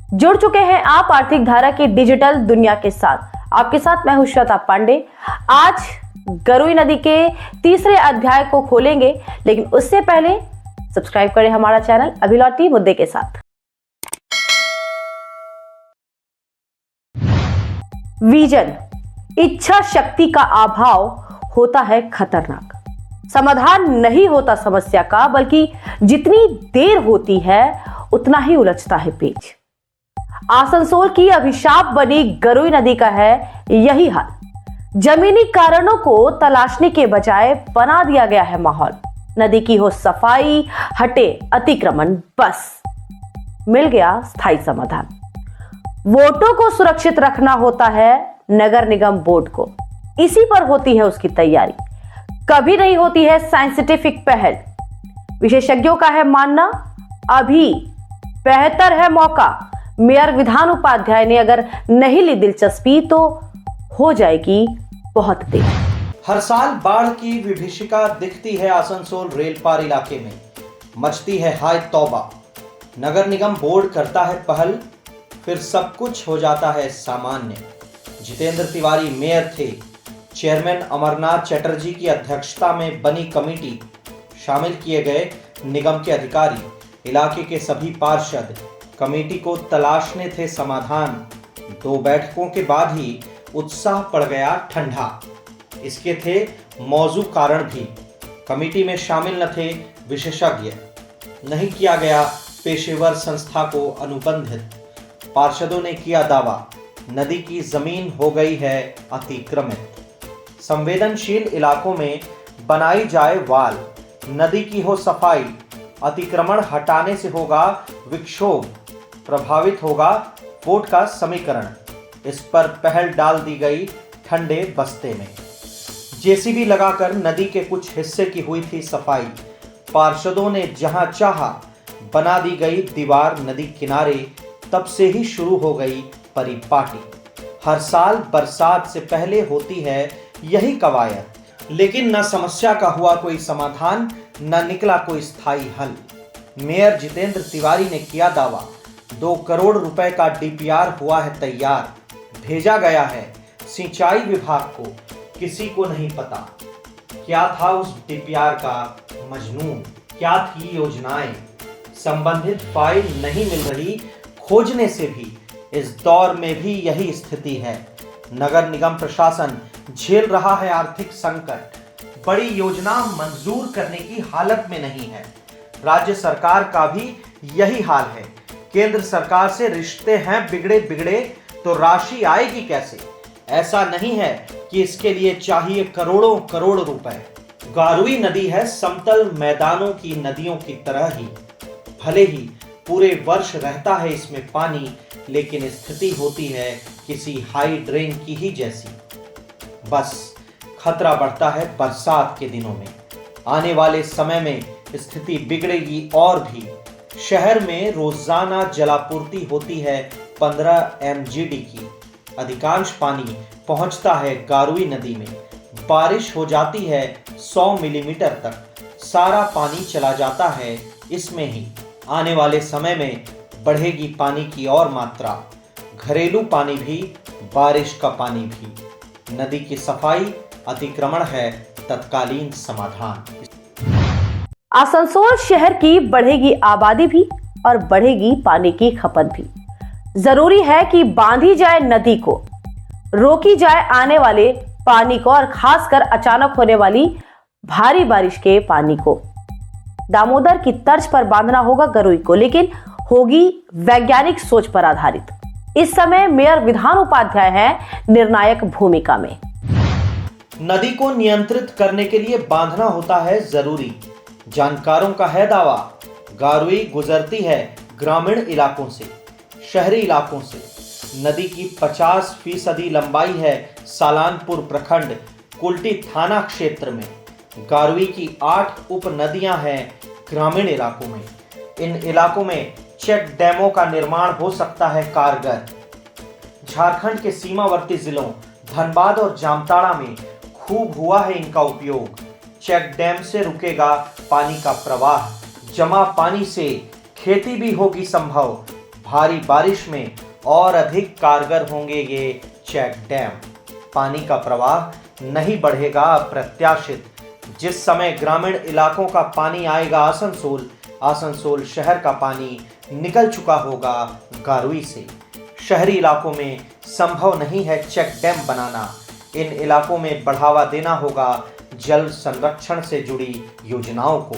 जुड़ चुके हैं आप आर्थिक धारा की डिजिटल दुनिया के साथ। आपके साथ मैं हूं श्वेता पांडे। आज गरुई नदी के तीसरे अध्याय को खोलेंगे, लेकिन उससे पहले सब्सक्राइब करें हमारा चैनल। अभी लौटी मुद्दे के साथ। विजन, इच्छा शक्ति का अभाव होता है खतरनाक। समाधान नहीं होता समस्या का, बल्कि जितनी देर होती है उतना ही उलझता है पेच। आसनसोल की अभिशाप बनी गरुई नदी का है यही हाल। जमीनी कारणों को तलाशने के बजाय बना दिया गया है माहौल। नदी की हो सफाई, हटे अतिक्रमण, बस मिल गया स्थायी समाधान। वोटों को सुरक्षित रखना होता है नगर निगम बोर्ड को, इसी पर होती है उसकी तैयारी। कभी नहीं होती है साइंटिफिक पहल। विशेषज्ञों का है मानना अभी बेहतर है मौका। मेयर विधान उपाध्याय ने अगर नहीं ली दिलचस्पी तो हो जाएगी बहुत देर। हर साल बाढ़ की विभीषिका दिखती है आसनसोल रेल पार इलाके में। मचती है हाय तौबा। नगर निगम बोर्ड करता है पहल, फिर सब कुछ हो जाता है सामान्य। जितेंद्र तिवारी मेयर थे। चेयरमैन अमरनाथ चटर्जी की अध्यक्षता में बनी कमेटी, शामिल किए गए निगम के अधिकारी, इलाके के सभी पार्षद। कमेटी को तलाशने थे समाधान। 2 बैठकों के बाद ही उत्साह पड़ गया ठंडा। इसके थे मौजू कारण भी। कमेटी में शामिल न थे विशेषज्ञ, नहीं किया गया पेशेवर संस्था को अनुबंधित। पार्षदों ने किया दावा, नदी की जमीन हो गई है अतिक्रमित। संवेदनशील इलाकों में बनाई जाए वाल, नदी की हो सफाई, अतिक्रमण हटाने से होगा विक्षोभ, प्रभावित होगा वोट का समीकरण। इस पर पहल डाल दी गई ठंडे बस्ते में। जेसीबी लगाकर नदी के कुछ हिस्से की हुई थी सफाई। पार्षदों ने जहां चाहा बना दी गई दीवार नदी किनारे। तब से ही शुरू हो गई परिपाटी। हर साल बरसात से पहले होती है यही कवायद, लेकिन न समस्या का हुआ कोई समाधान, न निकला कोई स्थायी हल। मेयर जितेंद्र तिवारी ने किया दावा, 2 करोड़ रुपए का डीपीआर हुआ है तैयार, भेजा गया है सिंचाई विभाग को। किसी को नहीं पता क्या था उस डीपीआर का मजनून, क्या थी योजनाएं। संबंधित फाइल नहीं मिल रही, खोजने से भी। इस दौर में भी यही स्थिति है। नगर निगम प्रशासन झेल रहा है आर्थिक संकट। बड़ी योजना मंजूर करने की हालत में नहीं है। राज्य सरकार का भी यही हाल है। केंद्र सरकार से रिश्ते हैं बिगड़े बिगड़े, तो राशि आएगी कैसे? ऐसा नहीं है कि इसके लिए चाहिए करोड़ों करोड़ रुपए। गारुई नदी है समतल मैदानों की नदियों की तरह ही। भले ही पूरे वर्ष रहता है इसमें पानी, लेकिन स्थिति होती है किसी हाई ड्रेन की ही जैसी। बस खतरा बढ़ता है बरसात के दिनों में। आने वाले समय में स्थिति बिगड़ेगी और भी। शहर में रोजाना जलापूर्ति होती है 15 MGD की। अधिकांश पानी पहुंचता है गारुई नदी में। बारिश हो जाती है 100 मिलीमीटर तक, सारा पानी चला जाता है इसमें ही। आने वाले समय में बढ़ेगी पानी की और मात्रा, घरेलू पानी भी, बारिश का पानी भी। नदी की सफाई, अतिक्रमण है तत्कालीन समाधान। आसनसोल शहर की बढ़ेगी आबादी भी और बढ़ेगी पानी की खपत भी। जरूरी है कि बांधी जाए नदी को, रोकी जाए आने वाले पानी को, और खासकर अचानक होने वाली भारी बारिश के पानी को। दामोदर की तर्ज पर बांधना होगा गरुई को, लेकिन होगी वैज्ञानिक सोच पर आधारित। इस समय मेयर विधान उपाध्याय हैं निर्णायक भूमिका में। नदी को नियंत्रित करने के लिए बांधना होता है जरूरी। जानकारों का है दावा, गारुई गुजरती है ग्रामीण इलाकों से, शहरी इलाकों से। नदी की 50% लंबाई है सालानपुर प्रखंड कुल्टी थाना क्षेत्र में। गारुई की 8 उप नदियां हैं ग्रामीण इलाकों में। इन इलाकों में चेक डैमों का निर्माण हो सकता है कारगर। झारखंड के सीमावर्ती जिलों धनबाद और जामताड़ा में खूब हुआ है इनका उपयोग। चेक डैम से रुकेगा पानी का प्रवाह। जमा पानी से खेती भी होगी संभव। भारी बारिश में और अधिक कारगर होंगे ये चेक डैम। पानी का प्रवाह नहीं बढ़ेगा अप्रत्याशित। जिस समय ग्रामीण इलाकों का पानी आएगा आसनसोल शहर का पानी निकल चुका होगा गारुई से। शहरी इलाकों में संभव नहीं है चेक डैम बनाना। इन इलाकों में बढ़ावा देना होगा जल संरक्षण से जुड़ी योजनाओं को।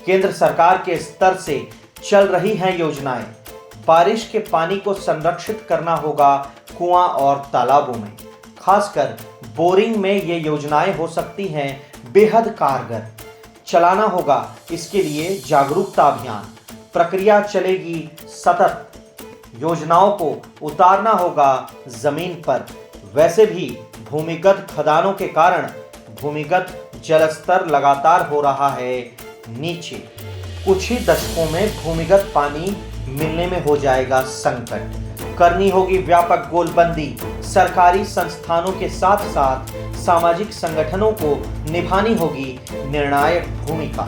केंद्र सरकार के स्तर से चल रही हैं योजनाएं। बारिश के पानी को संरक्षित करना होगा कुआं और तालाबों में। खासकर बोरिंग में ये योजनाएं हो सकती हैं बेहद कारगर। चलाना होगा इसके लिए जागरूकता अभियान। प्रक्रिया चलेगी सतत। योजनाओं को उतारना होगा जमीन पर। वैसे भी भूमिगत खदानों के कारण भूमिगत जलस्तर लगातार हो रहा है नीचे। कुछ ही दशकों में भूमिगत पानी मिलने में हो जाएगा संकट। करनी होगी व्यापक गोलबंदी। सरकारी संस्थानों के साथ साथ सामाजिक संगठनों को निभानी होगी निर्णायक भूमिका।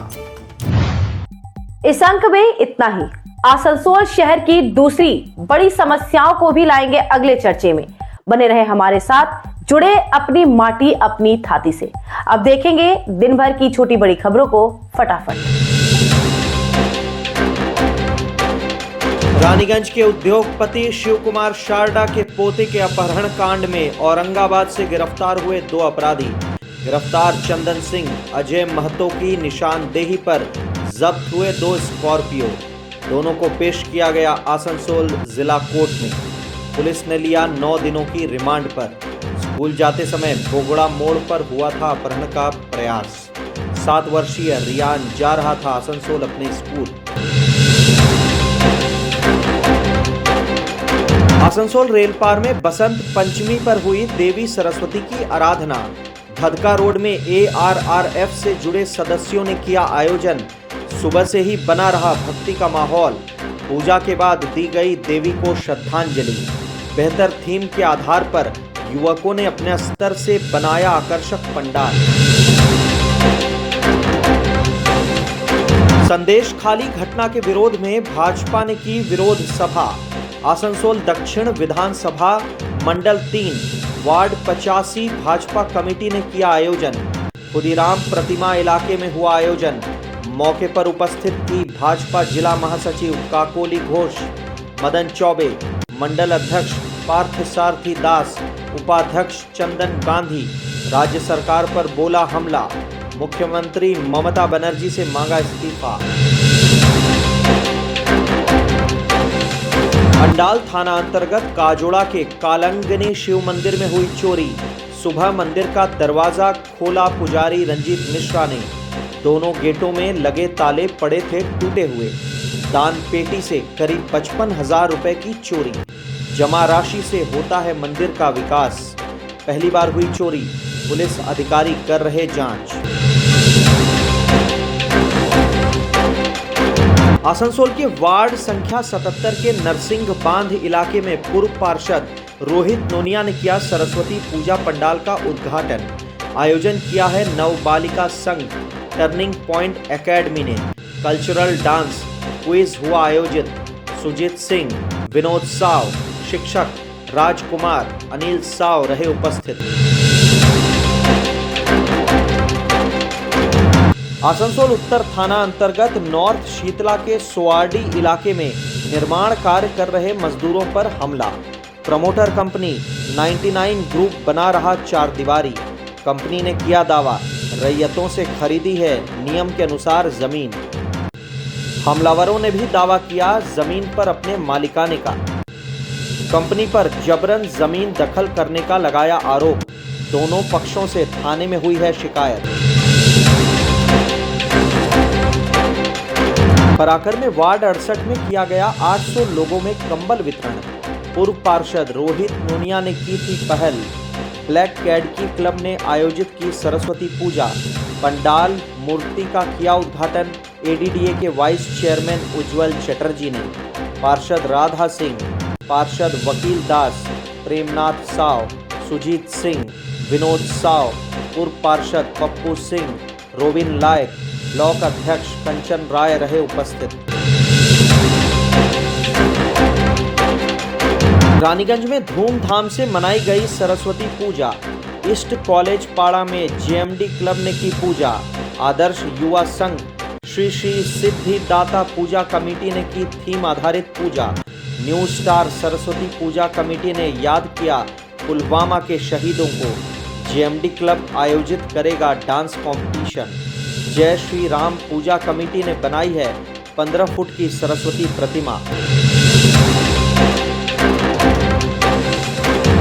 इस अंक में इतना ही। आसनसोल शहर की दूसरी बड़ी समस्याओं को भी लाएंगे अगले चर्चे में। बने रहे हमारे साथ, जुड़े अपनी माटी अपनी थाती से। अब देखेंगे दिन भर की छोटी बड़ी खबरों को फटाफट। रानीगंज के उद्योगपति शिव कुमार शारदा के पोते के अपहरण कांड में औरंगाबाद से गिरफ्तार हुए 2 अपराधी। गिरफ्तार चंदन सिंह, अजय महतो की निशानदेही पर जब्त हुए 2 स्कॉर्पियो। दोनों को पेश किया गया आसनसोल जिला कोर्ट में। पुलिस ने लिया 9 दिनों की रिमांड पर। स्कूल जाते समय बोगड़ा मोड़ पर हुआ था अपहरण का प्रयास। 7 वर्षीय रियान जा रहा था आसनसोल अपने स्कूल। आसनसोल रेलपार में बसंत पंचमी पर हुई देवी सरस्वती की आराधना। भदका रोड में ARRF से जुड़े सदस्यों ने किया आयोजन। सुबह से ही बना रहा भक्ति का माहौल। पूजा के बाद दी गई देवी को श्रद्धांजलि। बेहतर थीम के आधार पर युवकों ने अपने स्तर से बनाया आकर्षक पंडाल। संदेश खाली घटना के विरोध में भाजपा ने की विरोध सभा। आसनसोल दक्षिण विधानसभा मंडल 3 वार्ड 85 भाजपा कमेटी ने किया आयोजन। खुदीराम प्रतिमा इलाके में हुआ आयोजन। मौके पर उपस्थित थी भाजपा जिला महासचिव काकोली घोष, मदन चौबे, मंडल अध्यक्ष पार्थ सारथी दास, उपाध्यक्ष चंदन गांधी। राज्य सरकार पर बोला हमला। मुख्यमंत्री ममता बनर्जी से मांगा इस्तीफा। अंडाल थाना अंतर्गत काजोड़ा के कालंगनी शिव मंदिर में हुई चोरी। सुबह मंदिर का दरवाजा खोला पुजारी रंजीत मिश्रा ने। दोनों गेटों में लगे ताले पड़े थे टूटे हुए। दान पेटी से करीब 55,000 रुपए की चोरी। जमा राशि से होता है मंदिर का विकास। पहली बार हुई चोरी। पुलिस अधिकारी कर रहे जांच। आसनसोल के वार्ड संख्या 77 के नरसिंह बांध इलाके में पूर्व पार्षद रोहित नोनिया ने किया सरस्वती पूजा पंडाल का उद्घाटन। आयोजन किया है नव बालिका संघ टर्निंग पॉइंट एकेडमी ने। कल्चरल डांस क्विज हुआ आयोजित। सुजीत सिंह, विनोद साव, शिक्षक राजकुमार, अनिल साव रहे उपस्थित। आसनसोल उत्तर थाना अंतर्गत नॉर्थ शीतला के सोआरडी इलाके में निर्माण कार्य कर रहे मजदूरों पर हमला। प्रमोटर कंपनी 99 ग्रुप बना रहा 4 दीवारी। कंपनी ने किया दावा, रैयतों से खरीदी है नियम के अनुसार जमीन। हमलावरों ने भी दावा किया जमीन पर अपने मालिकाने का। कंपनी पर जबरन जमीन दखल करने का लगाया आरोप। दोनों पक्षों से थाने में हुई है शिकायत। पराकर में वार्ड 68 में किया गया 800 लोगों में कंबल वितरण। पूर्व पार्षद रोहित नोनिया ने की थी पहल। ब्लैक कैडकी क्लब ने आयोजित की सरस्वती पूजा। पंडाल मूर्ति का किया उद्घाटन ADDA के वाइस चेयरमैन उज्जवल चटर्जी ने। पार्षद राधा सिंह, पार्षद वकील दास, प्रेमनाथ साव, सुजीत सिंह, विनोद साव, पूर्व पार्षद पप्पू सिंह, रोबिन लायक, ब्लॉक अध्यक्ष कंचन राय रहे उपस्थित। रानीगंज में धूमधाम से मनाई गई सरस्वती पूजा। ईस्ट कॉलेज पाड़ा में जेएमडी क्लब ने की पूजा। आदर्श युवा संघ श्री श्री सिद्धिदाता पूजा कमेटी ने की थीम आधारित पूजा। न्यू स्टार सरस्वती पूजा कमेटी ने याद किया पुलवामा के शहीदों को। जेएमडी क्लब आयोजित करेगा डांस कंपटीशन। जय श्री राम पूजा कमेटी ने बनाई है 15 फुट की सरस्वती प्रतिमा।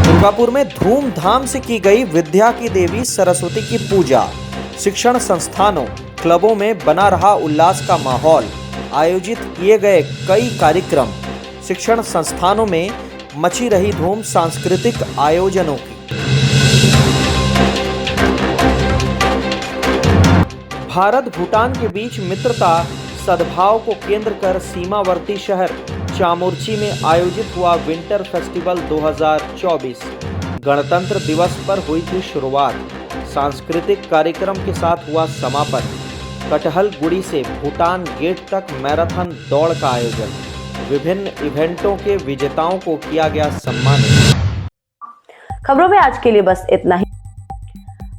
दुर्गापुर में धूमधाम से की गई विद्या की देवी सरस्वती की पूजा। शिक्षण संस्थानों, क्लबों में बना रहा उल्लास का माहौल। आयोजित किए गए कई कार्यक्रम। शिक्षण संस्थानों में मची रही धूम सांस्कृतिक आयोजनों की। भारत भूटान के बीच मित्रता सद्भाव को केंद्र कर सीमावर्ती शहर चामुर्ची में आयोजित हुआ विंटर फेस्टिवल 2024। गणतंत्र दिवस पर हुई थी शुरुआत। सांस्कृतिक कार्यक्रम के साथ हुआ समापन। कटहलगुड़ी से भूटान गेट तक मैराथन दौड़ का आयोजन। विभिन्न इवेंटों के विजेताओं को किया गया सम्मानित। खबरों में आज के लिए बस इतना ही।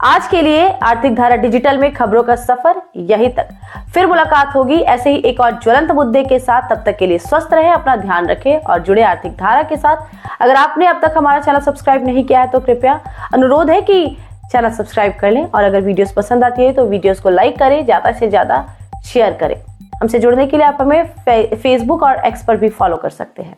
आज के लिए आर्थिक धारा डिजिटल में खबरों का सफर यहीं तक। फिर मुलाकात होगी ऐसे ही एक और ज्वलंत मुद्दे के साथ। तब तक के लिए स्वस्थ रहें, अपना ध्यान रखें और जुड़े आर्थिक धारा के साथ। अगर आपने अब तक हमारा चैनल सब्सक्राइब नहीं किया है तो कृपया अनुरोध है कि चैनल सब्सक्राइब कर लें और अगर वीडियोस पसंद आती है तो वीडियोस को लाइक करें, ज्यादा से ज्यादा शेयर करें। हमसे जुड़ने के लिए आप हमें फेसबुक और एक्स पर भी फॉलो कर सकते हैं।